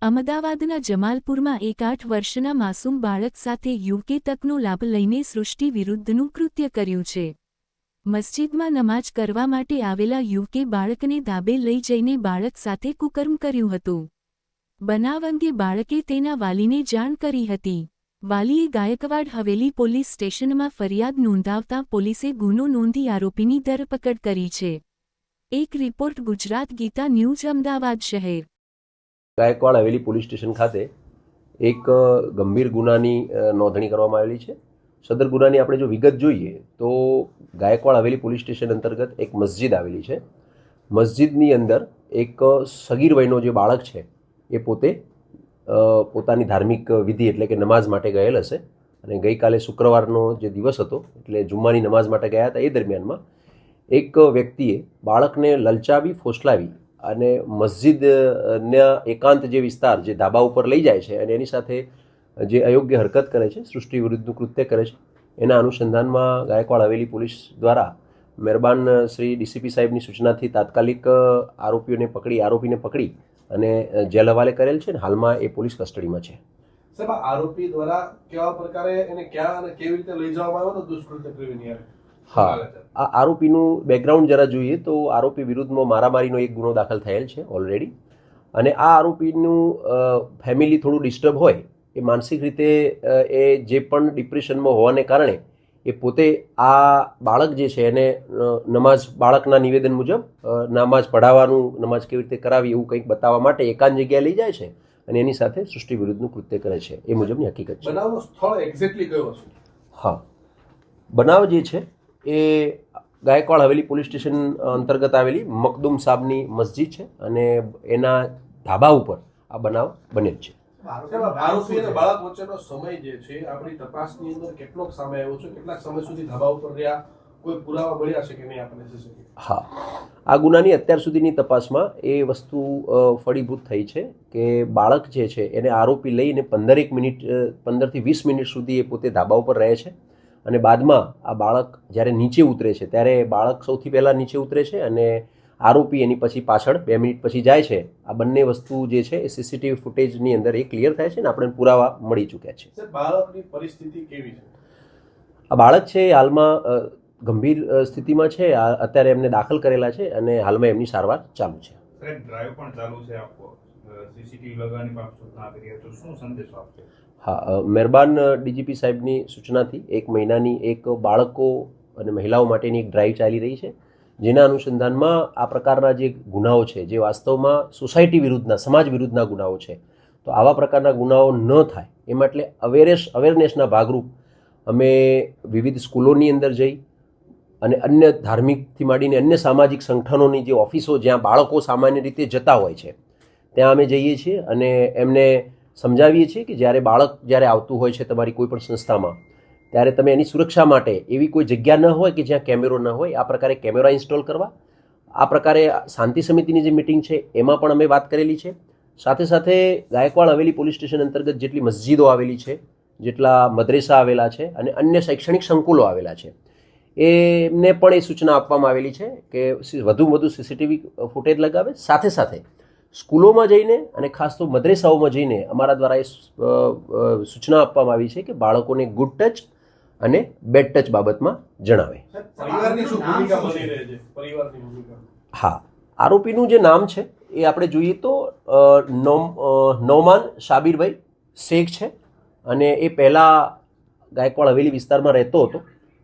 અમદાવાદના જમાલપુરમાં એક 8 વર્ષના માસૂમ બાળક સાથે યુવકે તકનો લાભ લઈને સૃષ્ટિ વિરુદ્ધનું કૃત્ય કર્યું છે। મસ્જિદમાં નમાજ કરવા માટે આવેલા યુવકે બાળકને ધાબે લઈ જઈને બાળક સાથે કુકર્મ કર્યું હતું। બનાવ અંગે બાળકે તેના વાલીને જાણ કરી હતી। વાલીએ ગાયકવાડ હવેલી પોલીસ સ્ટેશનમાં ફરિયાદ નોંધાવતા પોલીસે ગુનો નોંધી આરોપીની ધરપકડ કરી છે। એક રિપોર્ટ ગુજરાત ગીતા ન્યૂઝ અમદાવાદ શહેર। ગાયકવાડ હવેલી પોલીસ સ્ટેશન ખાતે એક ગંભીર ગુનાની નોંધણી કરવામાં આવેલી છે। સદર ગુનાની આપણે જો વિગત જોઈએ તો ગાયકવાડ હવેલી પોલીસ સ્ટેશન અંતર્ગત એક મસ્જિદ આવેલી છે। મસ્જિદની અંદર એક સગીર વયનો જે બાળક છે એ પોતે પોતાની ધાર્મિક વિધિ એટલે કે નમાઝ માટે ગયેલ હશે અને ગઈકાલે શુક્રવારનો જે દિવસ હતો એટલે જુમ્માની નમાઝ માટે ગયા હતા। એ દરમિયાનમાં એક વ્યક્તિએ બાળકને લલચાવી ફોસલાવી અને મસ્જિદના એકાંત જે વિસ્તાર જે ધાબા ઉપર લઈ જાય છે અને એની સાથે જે અયોગ્ય હરકત કરે છે, સૃષ્ટિ વિરુદ્ધનું કૃત્ય કરે છે, એના અનુસંધાનમાં ગાયકવાડ હવેલી પોલીસ દ્વારા મહેરબાન શ્રી ડીસીપી સાહેબની સૂચનાથી તાત્કાલિક આરોપીને પકડી અને જેલ હવાલે કરેલ છે અને હાલમાં એ પોલીસ કસ્ટડીમાં છે। સાહેબ, આરોપી દ્વારા કેવા પ્રકારે એને ક્યાં અને કેવી રીતે લઈ જવામાં આવ્યો દુષ્કૃત્ય કરીને? હા, આ આરોપીનું બેકગ્રાઉન્ડ જરા જોઈએ તો આરોપી વિરુદ્ધમાં મારામારીનો એક ગુનો દાખલ થયેલ છે ઓલરેડી અને આ આરોપીનું ફેમિલી થોડું ડિસ્ટર્બ હોય, એ માનસિક રીતે એ જે પણ ડિપ્રેશનમાં હોવાને કારણે એ પોતે આ બાળક જે છે એને નમાઝ બાળકના નિવેદન મુજબ નમાઝ પઢાવવાનું, નમાઝ કેવી રીતે કરાવી એવું કંઈક બતાવવા માટે એકાંત જગ્યાએ લઈ જાય છે અને એની સાથે સૃષ્ટિ વિરુદ્ધનું કૃત્ય કરે છે। એ મુજબની હકીકત છે। બનાવનું સ્થળ એક્ઝેક્ટલી કયું છે? હા, બનાવ જે છે એ ગાયકવાડ હવેલી પોલીસ સ્ટેશન અંતર્ગત આવેલી મકદુમ સાહેબની મસ્જિદ છે અને એના ધાબા ઉપર આ બનાવ બનેલ છે। આરોપી અને બાળક વચ્ચેનો સમય જે છે આપણી તપાસની અંદર કેટલોક સામે આવ્યો છે? કેટલાક સમય સુધી ધાબા ઉપર રહ્યા? કોઈ પુરાવા મળ્યા છે કે નહીં આપણે? હા, આ ગુનાની અત્યાર સુધીની તપાસમાં એ વસ્તુ ફળીભૂત થઈ છે કે બાળક જે છે એને આરોપી લઈને 15થી 20 મિનિટ સુધી એ પોતે ધાબા ઉપર રહે છે અને બાદમાં આ બાળક જ્યારે નીચે ઉતરે છે ત્યારે બાળક સૌથી પહેલાં નીચે ઉતરે છે અને આરોપી એની પછી પાછળ 2 મિનિટ પછી જાય છે। આ બંને વસ્તુ જે છે એ સીસીટીવી ફૂટેજની અંદર એ ક્લિયર થાય છે અને આપણે પુરાવા મળી ચૂક્યા છે। બાળકની પરિસ્થિતિ કેવી છે? આ બાળક છે એ હાલમાં ગંભીર સ્થિતિમાં છે। અત્યારે એમને દાખલ કરેલા છે અને હાલમાં એમની સારવાર ચાલુ છે। ડ્રાઈવ પણ ચાલુ છે, આપકો સીસીટીવી લગાવવાની પણ સૂચના આપી રહ્યા છો, શું સંદેશો આપશે? હા, મહેરબાન ડીજીપી સાહેબની સૂચનાથી 1 મહિનાની એક બાળકો અને મહિલાઓ માટેની એક ડ્રાઈવ ચાલી રહી છે, જેના અનુસંધાનમાં આ પ્રકારના જે ગુનાઓ છે જે વાસ્તવમાં સોસાયટી વિરુદ્ધના, સમાજ વિરુદ્ધના ગુનાઓ છે, તો આવા પ્રકારના ગુનાઓ ન થાય એ માટે અવેરનેસના ભાગરૂપ અમે વિવિધ સ્કૂલોની અંદર જઈ અને અન્ય ધાર્મિકથી માંડીને અન્ય સામાજિક સંગઠનોની જે ઓફિસો જ્યાં બાળકો સામાન્ય રીતે જતા હોય છે ત્યાં અમે જઈએ છીએ અને એમને સમજાવીએ છીએ કે જ્યારે બાળક જ્યારે આવતું હોય છે તમારી કોઈ પણ સંસ્થામાં ત્યારે તમે એની સુરક્ષા માટે એવી કોઈ જગ્યા ન હોય કે જ્યાં કેમેરો ન હોય, આ પ્રકારે કેમેરા ઇન્સ્ટોલ કરવા। આ પ્રકારે શાંતિ સમિતિની જે મિટિંગ છે એમાં પણ અમે વાત કરેલી છે। સાથે સાથે ગાયકવાડ હવેલી પોલીસ સ્ટેશન અંતર્ગત જેટલી મસ્જિદો આવેલી છે, જેટલા મદ્રેસા આવેલા છે અને અન્ય શૈક્ષણિક સંકુલો આવેલા છે એમને પણ એ સૂચના આપવામાં આવેલી છે કે વધુમાં વધુ સીસીટીવી ફૂટેજ લગાવે। સાથે સાથે સ્કૂલોમાં જઈને અને ખાસ તો મદ્રેસાઓમાં જઈને અમારા દ્વારા એ સૂચના આપવામાં આવી છે કે બાળકોને ગુડ ટચ અને બેડ ટચ બાબતમાં જણાવે। પરિવારની શું ભૂમિકા બની રહે છે? પરિવારની ભૂમિકા? હા, આરોપીનું જે નામ છે એ આપણે જોઈએ તો નોમાન શાબીરભાઈ શેખ છે અને એ પહેલાં ગાયકવાડ હવેલી વિસ્તારમાં રહેતો હતો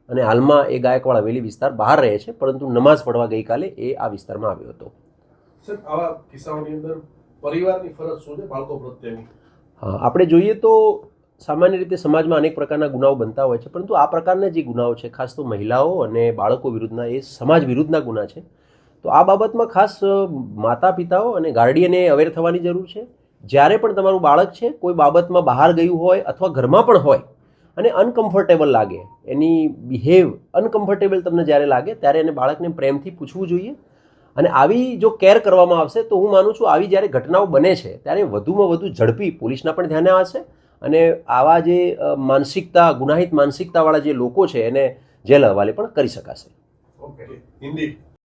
અને હાલમાં એ ગાયકવાડ હવેલી વિસ્તાર બહાર રહે છે, પરંતુ નમાઝ પઢવા ગઈકાલે એ આ વિસ્તારમાં આવ્યો હતો। સર, આવા કિસ્સાઓની અંદર પરિવારની ફરજ શું છે બાળકો પ્રત્યેની? હા, આપણે જોઈએ તો સામાન્ય રીતે સમાજમાં અનેક પ્રકારના ગુનાઓ બનતા હોય છે, પરંતુ આ પ્રકારના જે ગુનાઓ છે ખાસ તો મહિલાઓ અને બાળકો વિરુદ્ધના એ સમાજ વિરુદ્ધના ગુના છે। તો આ બાબતમાં ખાસ માતા પિતાઓ અને ગાર્ડિયને અવેર થવાની જરૂર છે। જ્યારે પણ તમારું બાળક છે કોઈ બાબતમાં બહાર ગયું હોય અથવા ઘરમાં પણ હોય અને અનકમ્ફર્ટેબલ લાગે, એની બિહેવ અનકમ્ફર્ટેબલ તમને જ્યારે લાગે ત્યારે એને બાળકને પ્રેમથી પૂછવું જોઈએ અને આવી જો કેર કરવામાં આવશે તો હું માનું છું આવી જ્યારે ઘટનાઓ બને છે ત્યારે વધુમાં વધુ ઝડપી પોલીસના પણ ધ્યાને આવશે અને આવા જે ગુનાહિત માનસિકતાવાળા જે લોકો છે એને જેલ હવાલે પણ કરી શકાશે। ઓકે, હિન્દી